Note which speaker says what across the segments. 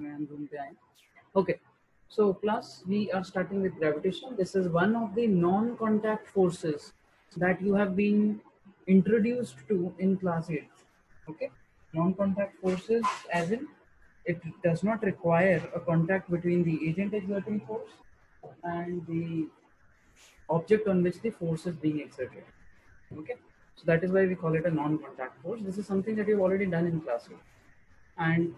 Speaker 1: में हम Zoom पे आए. Okay, so class, we are starting with gravitation. This is one of the non-contact forces that you have been introduced to in class 8. Okay, non-contact forces as in it does not require a contact between the agent exerting force and the object on which the force is being exerted. Okay, so that is why we call it a non-contact force. This is something that you've already done in class 8. And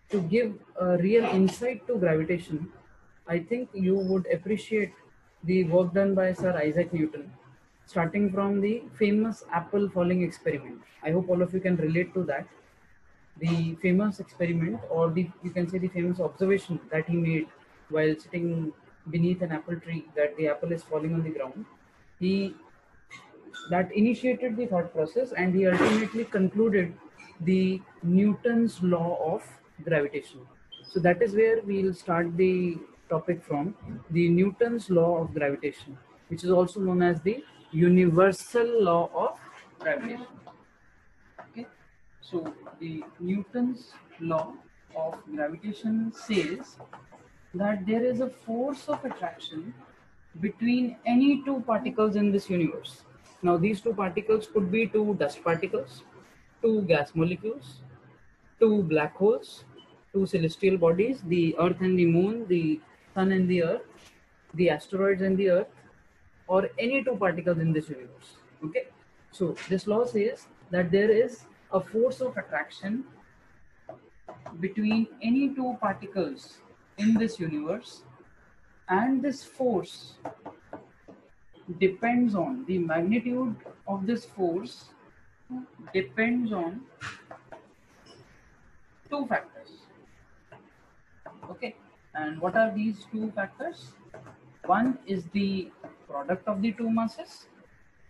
Speaker 1: to give a real insight to gravitation, I think you would appreciate the work done by Sir Isaac Newton, starting from the famous apple falling experiment. I hope all of you can relate to that. The famous experiment, or you can say the famous observation that he made while sitting beneath an apple tree, that the apple is falling on the ground. That initiated the thought process, and he ultimately concluded the Newton's law of gravitation. So that is where we'll start the topic from, the Newton's law of gravitation, which is also known as the universal law of gravitation. Okay, so the Newton's law of gravitation says that there is a force of attraction between any two particles in this universe. Now, these two particles could be two dust particles, two gas molecules, two black holes, two celestial bodies, the Earth and the Moon, the Sun and the Earth, the asteroids and the Earth, or any two particles in this universe. Okay, so this law says that there is a force of attraction between any two particles in this universe, and this force depends on the magnitude of this force depends on two factors. Okay, and what are these two factors? One is the product of the two masses,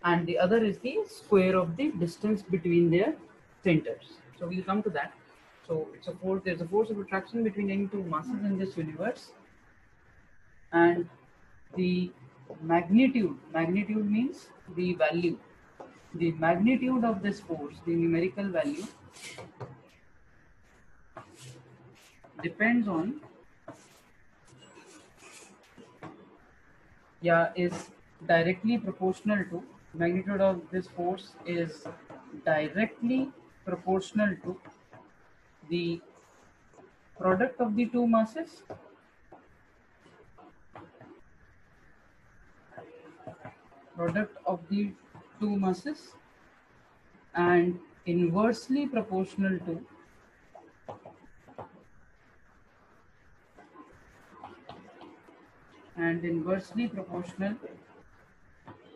Speaker 1: and the other is the square of the distance between their centers. So we'll come to that. So it's a force. There's a force of attraction between any two masses in this universe, and the magnitude means the value, the magnitude of this force, the numerical value, depends on, is directly proportional to, magnitude of this force is directly proportional to the product of the two masses and inversely proportional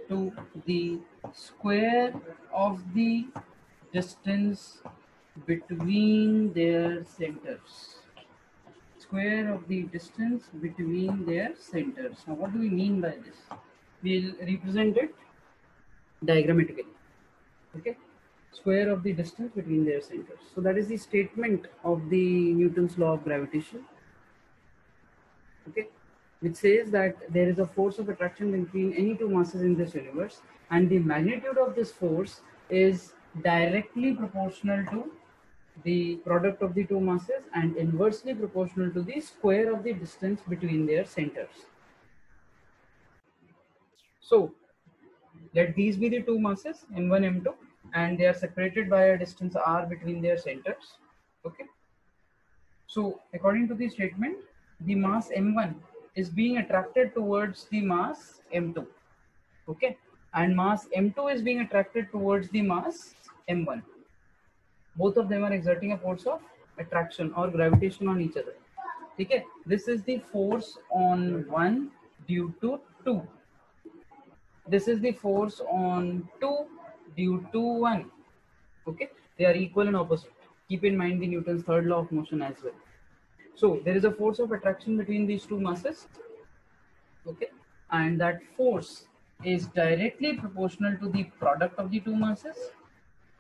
Speaker 1: to the square of the distance between their centers. Square of the distance between their centers. Now, what do we mean by this? We'll represent it diagrammatically. Okay, square of the distance between their centers. So that is the statement of the Newton's law of gravitation. Okay, which says that there is a force of attraction between any two masses in this universe, and the magnitude of this force is directly proportional to the product of the two masses and inversely proportional to the square of the distance between their centers. So let these be the two masses, M1, M2, and they are separated by a distance r between their centers. Okay, so according to the statement, the mass M1 is being attracted towards the mass M2. Okay, and mass M2 is being attracted towards the mass M1. Both of them are exerting a force of attraction or gravitation on each other. Okay, this is the force on 1 due to 2. This is the force on 2 due to 1. Okay, they are equal and opposite. Keep in mind the Newton's third law of motion as well. So there is a force of attraction between these two masses. Okay, and that force is directly proportional to the product of the two masses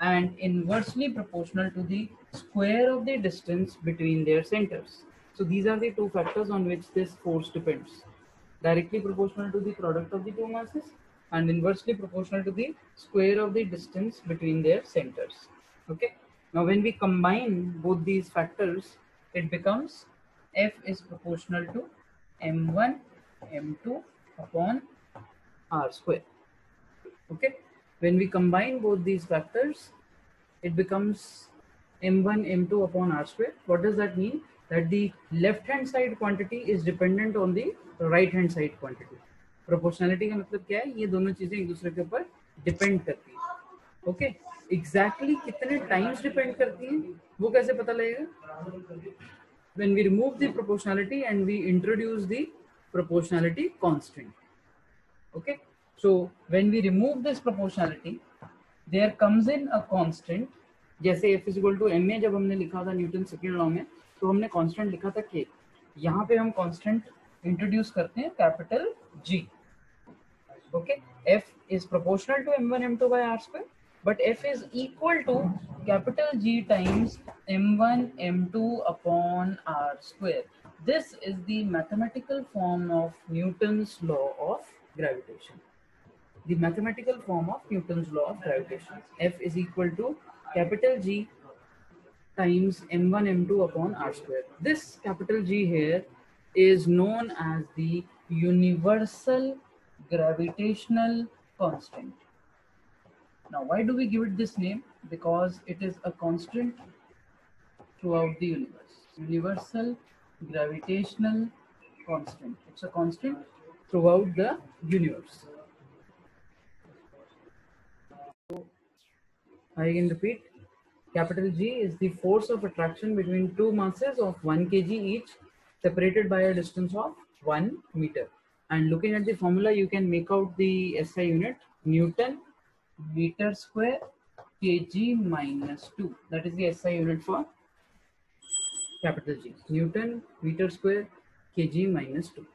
Speaker 1: and inversely proportional to the square of the distance between their centers. So these are the two factors on which this force depends. Directly proportional to the product of the two masses and inversely proportional to the square of the distance between their centers. Okay. Now when we combine both these factors, it becomes F is proportional to m1 m2 upon r square. Okay, when we combine both these factors, it becomes m1 m2 upon r square. What does that mean? That the left hand side quantity is dependent on the right hand side quantity. Proportionality का मतलब क्या है? ये दोनों चीजें एक दूसरे के ऊपर डिपेंड करती है. ओके, एग्जैक्टली कितने टाइम्स डिपेंड करती हैं वो कैसे पता लगेगा? When we remove the proportionality and we introduce the proportionality constant. Okay, so when we remove this proportionality, there comes in a constant. जैसे F is equal to ma जब हमने लिखा था न्यूटन सेकेंड लॉ में, तो हमने constant लिखा था k. यहाँ पे हम कांस्टेंट इंट्रोड्यूस करते हैं capital G. Okay, F is proportional to m1 m2 by r square, but F is equal to capital G times m1 m2 upon r square. This is the mathematical form of Newton's law of gravitation. The mathematical form of Newton's law of gravitation. F is equal to capital G times m1 m2 upon r square. This capital G here is known as the universal gravitational constant. Now, why do we give it this name? Because it is a constant throughout the universe. Universal gravitational constant. It's a constant throughout the universe. So, I can repeat. Capital G is the force of attraction between two masses of 1 kg each, separated by a distance of 1 meter. And looking at the formula, you can make out the SI unit, Newton meter square kg minus 2. That is the SI unit for capital G. Newton meter square kg minus 2.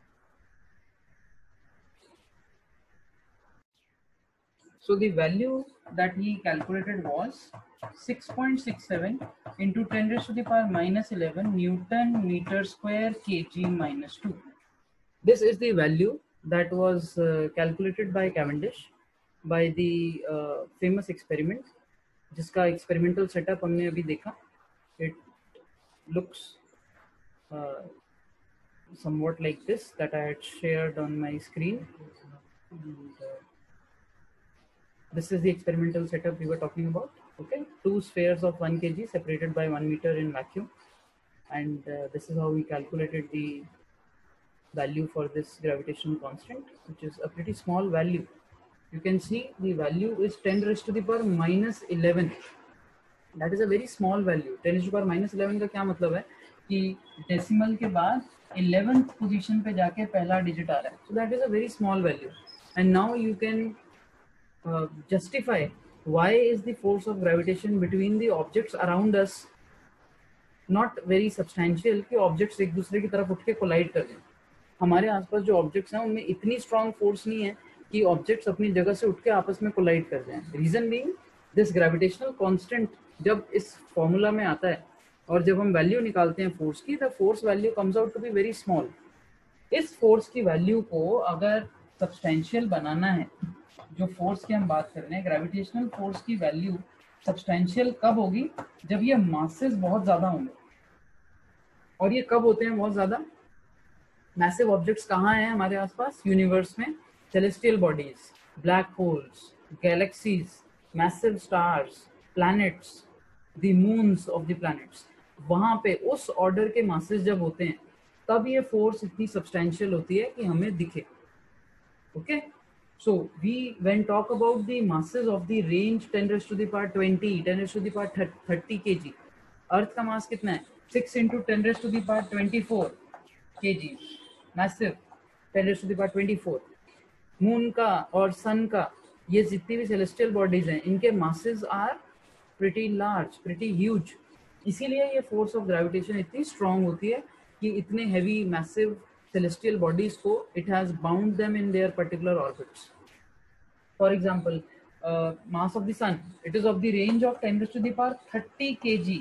Speaker 1: So the value that he calculated was 6.67 into 10 raised to the power minus 11 Newton meter square kg minus 2. This is the value that was calculated by Cavendish by the famous experiment, जिसका experimental setup हमने अभी देखा. It looks somewhat like this that I had shared on my screen. And, this is the experimental setup we were talking about. Okay, two spheres of 1 kg separated by 1 meter in vacuum, and this is how we calculated the value for this gravitational constant, which is a pretty small value. You can see the value is 10 raised to the power minus 11. That is a very small value. 10 raised to the power minus 11 का क्या मतलब है कि decimal के बाद 11th position पे जाके पहला डिजिट आ रहा है. So that is a very small value, and now you can justify why is the force of gravitation between the objects around us not very substantial कि objects एक दूसरे की तरफ उठ के collide कर दें. हमारे आसपास जो objects हैं उनमें इतनी strong force नहीं है कि objects अपनी जगह से उठ के आपस में collide कर जाएं. Reason being, this gravitational constant जब इस formula में आता है और जब हम value निकालते हैं force की, the force value comes out to be very small. इस force की value को अगर substantial बनाना है, जो फोर्स की हम बात कर रहे हैं, ग्रेविटेशनल फोर्स की वैल्यू सब्सटेंशियल कब होगी? जब ये मासेस बहुत ज्यादा होंगे. और ये कब होते हैं बहुत ज्यादा? मैसिव ऑब्जेक्ट्स कहाँ हैं हमारे आसपास यूनिवर्स में? Celestial bodies, black holes, galaxies, massive stars, planets, the moons of the planets. वहां पे उस ऑर्डर के मासेस जब होते हैं तब ये फोर्स इतनी सब्सटेंशियल होती है कि हमें दिखे. Okay, so when talk about the masses of the range 10 raised to the power 20, 10 raised to the power 30 kg. अर्थ का मास कितना है? 6 into 10 raised to the power 24 kg. Massive 10 raised to the power 24. Moon का और सन का, ये जितनी भी celestial bodies हैं, इनके masses are pretty large, pretty huge. इसीलिए ये फोर्स ऑफ ग्रेविटेशन इतनी स्ट्रांग होती है कि इतने हैवी मैसिव celestial bodies को it has bound them in their particular orbits. For example, mass of the sun, it is of the range of 10 raised to the power 30 kg.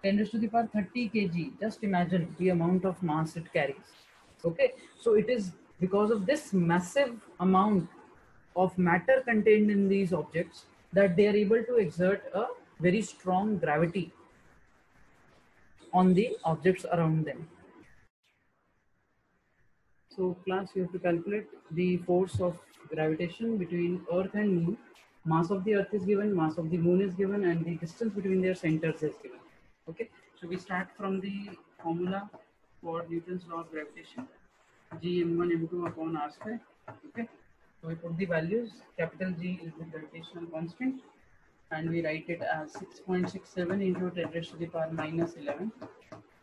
Speaker 1: 10 raised to the power 30 kg. Just imagine the amount of mass it carries. Okay, so it is because of this massive amount of matter contained in these objects that they are able to exert a very strong gravity on the objects around them. So class, you have to calculate the force of gravitation between Earth and Moon. Mass of the Earth is given, mass of the Moon is given, and the distance between their centers is given. Okay, so we start from the formula for Newton's law of gravitation, G m1 m2 upon r square. Okay, so we put the values. Capital G is the gravitational constant, and we write it as 6.67 into 10 raised to the power minus 11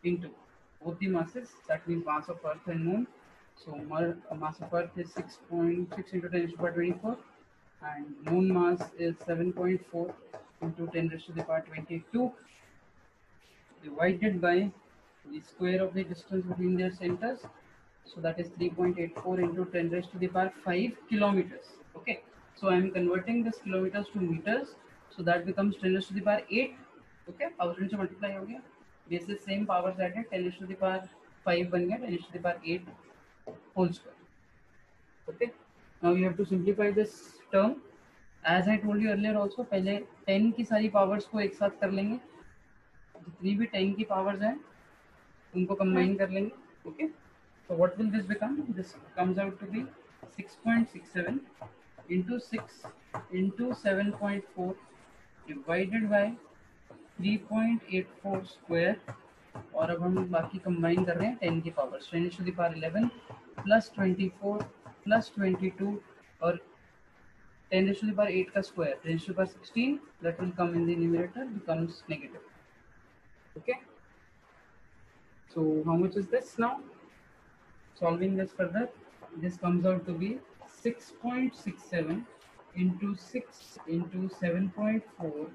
Speaker 1: into both the masses, that means mass of Earth and Moon. So mass of Earth is 6.6 into 10 raised to the power 24, and Moon mass is 7.4 into 10 raised to the power 22, divided by the square of the distance between their centers. So that is 3.84 into 10 raised to the power 5 kilometers. Okay, so I am converting this kilometers to meters, so that becomes 10 raised to the power 8. Okay, power से multiply हो गया, basis same powers added, 10 raised to the power 5 बन गया 10 raised to the power 8 whole square. Okay, now you have to simplify this term. As I told you earlier also, पहले 10 की सारी powers को एक साथ कर लेंगे, जितनी भी 10 की powers हैं उनको combine कर लेंगे. Okay, so what will this become? This comes out to be 6.67 into 6 into 7.4 divided by 3.84 square. और अब हम बाकी कंबाइन कर रहे हैं 10 की power, 10 to the power 11 plus 24 plus 22 और 10 to the power 8 का square, 10 to the power 16, that will come in the numerator, becomes negative. Okay, so how much is this now? Solving this further, this comes out to be 6.67 into 6 into 7.4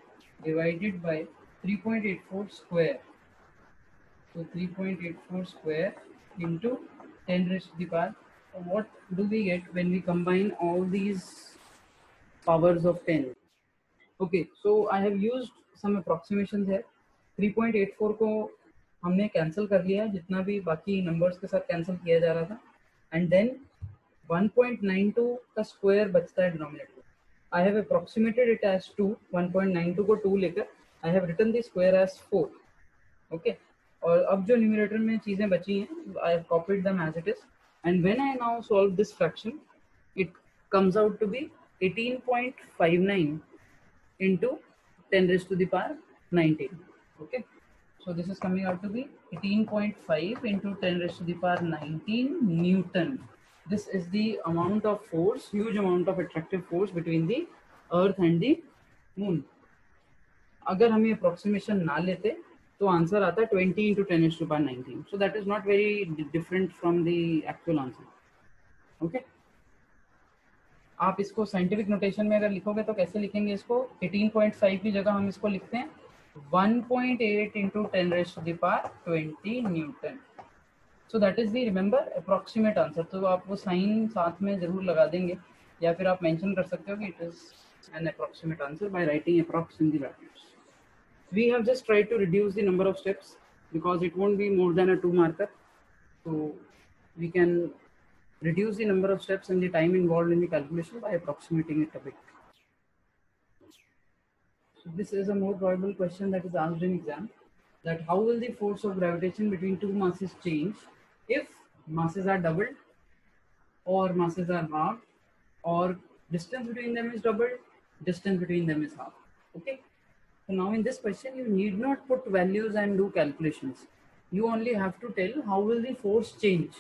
Speaker 1: divided by 3.84 square. So 3.84 square into 10 raised to the power. What do we get when we combine all these powers of 10? Okay, so I have used some approximations here. 3.84 को हमने cancel कर लिया है, जितना भी बाकी numbers के साथ कैंसिल किया जा रहा था, एंड देन 1.92 का स्क्वायर बचता है denominator. I have approximated it as 2. 1.92 को 2 लेकर I have written the square as 4. Okay, और अब जो न्यूमरेटर में चीजें बची हैं, I have copied them as it is, and when I now solve this fraction, it comes out to be 18.59 into 10 raised to the power 19. Okay, so this is coming out to be 18.5 into 10 raised to the power 19 Newton. This is the amount of force, huge amount of attractive force between the Earth and the Moon. अगर हम ये approximation ना लेते तो answer आता है 20 into 10 raised to the power 19. So that is not very different from the actual answer. Okay, आप इसको साइंटिफिक नोटेशन में अगर लिखोगे तो कैसे लिखेंगे इसको? 18.5 की जगह हम इसको लिखते हैं 1.8 into 10 raised to the power 20 Newton. So that is the remember approximate answer. तो आप वो साइन साथ में जरूर लगा देंगे, या फिर आप मेंशन कर सकते हो कि it is an approximate answer by writing approx in the brackets. We have just tried to reduce the number of steps because it won't be more than a 2 marker. So we can reduce the number of steps and the time involved in the calculation by approximating it a bit. So this is a more probable question that is asked in exam, that how will the force of gravitation between two masses change if masses are doubled or masses are halved, or distance between them is doubled, distance between them is halved. Okay, so now in this question you need not put values and do calculations. You only have to tell how will the force change.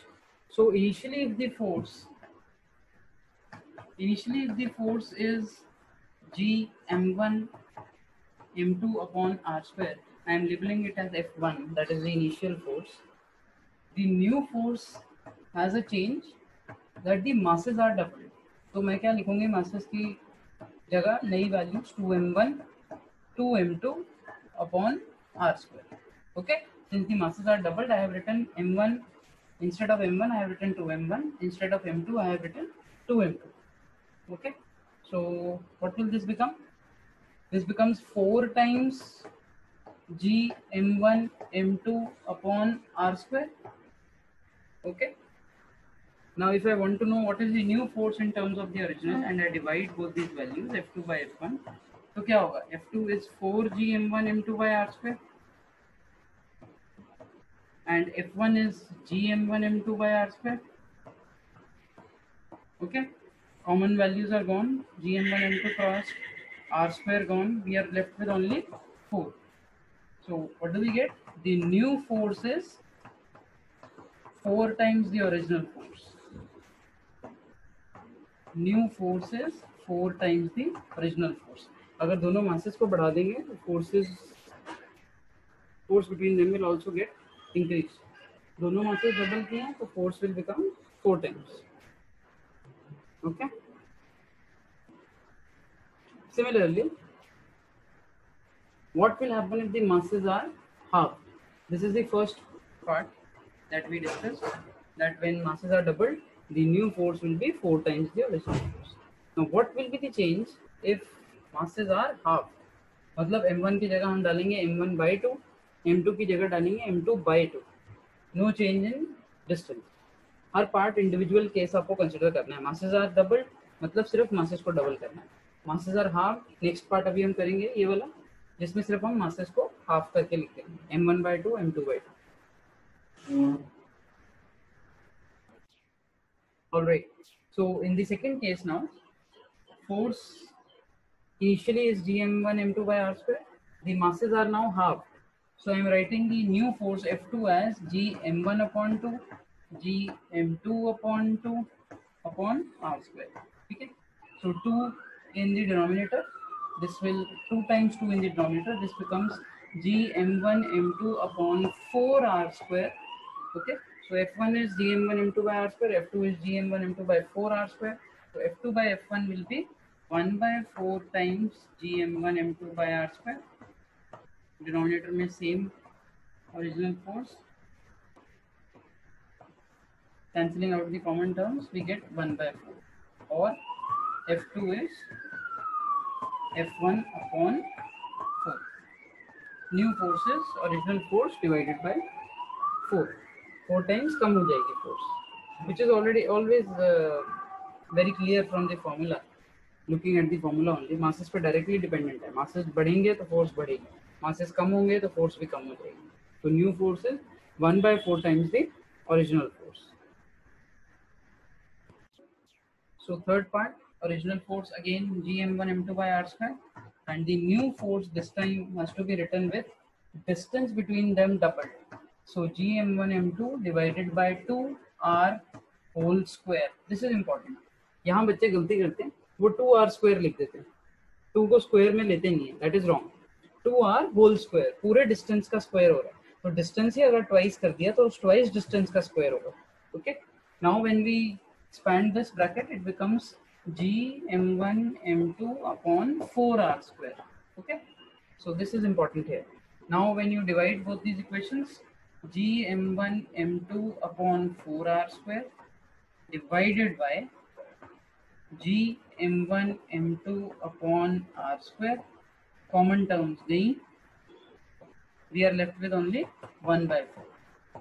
Speaker 1: So initially if the force is G m1 m2 upon r square, I am labeling it as F1, that is the initial force. The new force has a change that the masses are doubled. तो मैं क्या लिखूंगी masses की जगह नई values 2m1 2m2 upon r square. Okay, since the masses are doubled, I have written m1 instead of m1, I have written 2m1, instead of m2, I have written 2m2. Okay, so what will this become? This becomes 4 times G m1 m2 upon r square. Okay, now if I want to know what is the new force in terms of the original and I divide both these values F2 by F1, तो क्या होगा? F2 is 4G m1 m2 by r square and F1 is G m1 m2 by r square. Okay, common values are gone, gm1 m2 crossed, r square gone, we are left with only 4. So what do we get? The new force is 4 times the original force. New force is 4 times the original force. अगर दोनों masses को बढ़ा देंगे तो force between them will also get increased. दोनों masses double किए हैं तो force will become 4 times. Okay. Similarly, what will happen if the masses are half? This is the first part that we discussed, that when masses are doubled, the new force will be 4 times the original force. Now, what will be the change if masses are half? मतलब m1 की जगह हम डालेंगे m1 by 2, m2 की जगह डालेंगे m2 by 2. No change in distance. Her part individual case आपको consider करना है. मासेस आर डबल मतलब सिर्फ मासेस को डबल करना है. Masses are half, next part अभी हम करेंगे ये वाला, जिसमें सिर्फ हम मासेस को हाफ करके लिखते हैं, m1 by 2, m2 by 2. All right. So in the second case now, force initially is gm1 m2 by r square. The masses are now half. So I am writing the new force F2 as gm1 upon 2, gm2 upon 2 upon r square. Okay. So 2 in the denominator. This will 2 times 2 in the denominator. This becomes gm1 m2 upon 4 r square. Okay. So F1 is gm1 m2 by r square. F2 is gm1 m2 by 4 r square. So F2 by F1 will be 1 by 4 times gm1 m2 by r square. Denominator में same original force. Cancelling out the common terms, we get 1 by 4. Or F2 is F1 upon 4. New force is original force divided by 4. 4 times कम हो जाएगी force, which is already always very clear from the formula. Looking at the formula only, masses पे directly dependent है. Masses बढ़ेंगे तो force बढ़ेगी, masses कम होंगे तो force भी कम हो जाएगी. So new force is 1 by 4 times the original force. So third part, original force again gm1 m2 by r square, and the new force this time has to be written with distance between them doubled. So gm1 m2 divided by 2 r whole square. This is important. यहाँ बच्चे गलती करते हैं, वो 2r square लिख देते हैं, 2 को स्क्वायर में लेते नहीं है. That is wrong. 2r whole square पूरे डिस्टेंस का स्क्वायर हो रहा है. तो डिस्टेंस ही अगर ट्वाइस कर दिया तो ट्वाइस डिस्टेंस का स्क्वायर होगा. Okay. Now when we expand this bracket, it becomes gm1 m2 upon 4r square. Okay, so this is important here. Now when you divide both these equations, gm1 m2 upon 4r square divided by gm1 m2 upon r square, common terms गई, we are left with only 1 by 4.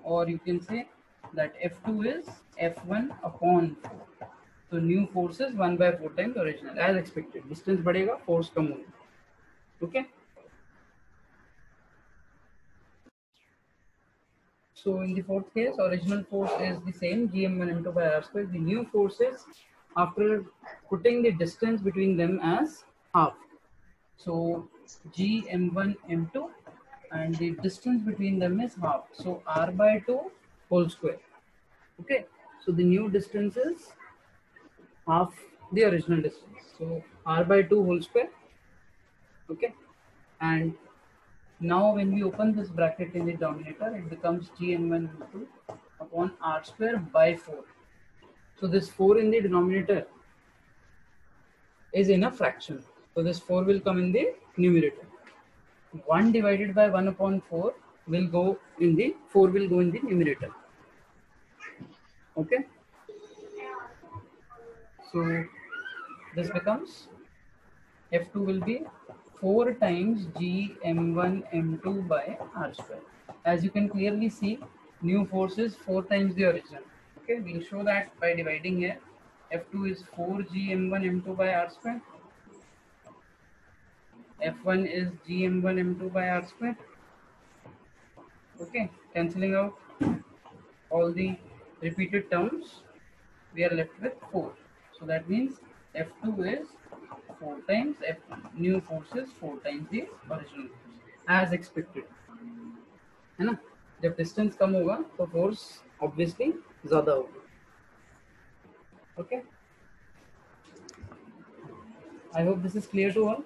Speaker 1: Or you can say that F2 is F1 upon 4. So new force is 1 by 4 times original, as expected. Distance बढ़ेगा, force कम होगा. Okay. So in the fourth case, original force is the same, gm1 m2 by r square. The new force is after putting the distance between them as half. So gm1 m2 and the distance between them is half. So r by 2 whole square. Okay. So the new distance is half the original distance. So r by 2 whole square. Okay. And now when we open this bracket in the denominator, it becomes gm1 m2 upon r square by 4. So this 4 in the denominator is in a fraction. So this 4 will come in the numerator. 1 divided by 1 upon 4 will go in the 4 will go in the numerator. Okay. So this becomes F2 will be 4 times gm1 m2 by r square. As you can clearly see, new force is 4 times the original. Okay, we'll show that by dividing here. F2 is 4 gm1 m2 by r square. F1 is gm1 m2 by r square. Okay, cancelling out all the repeated terms, we are left with 4. So that means F2 is 4 times F new force is 4 times the original force as expected, है ना. जब distance कम होगा तो force obviously ज्यादा होगा. Okay, I hope this is clear to all.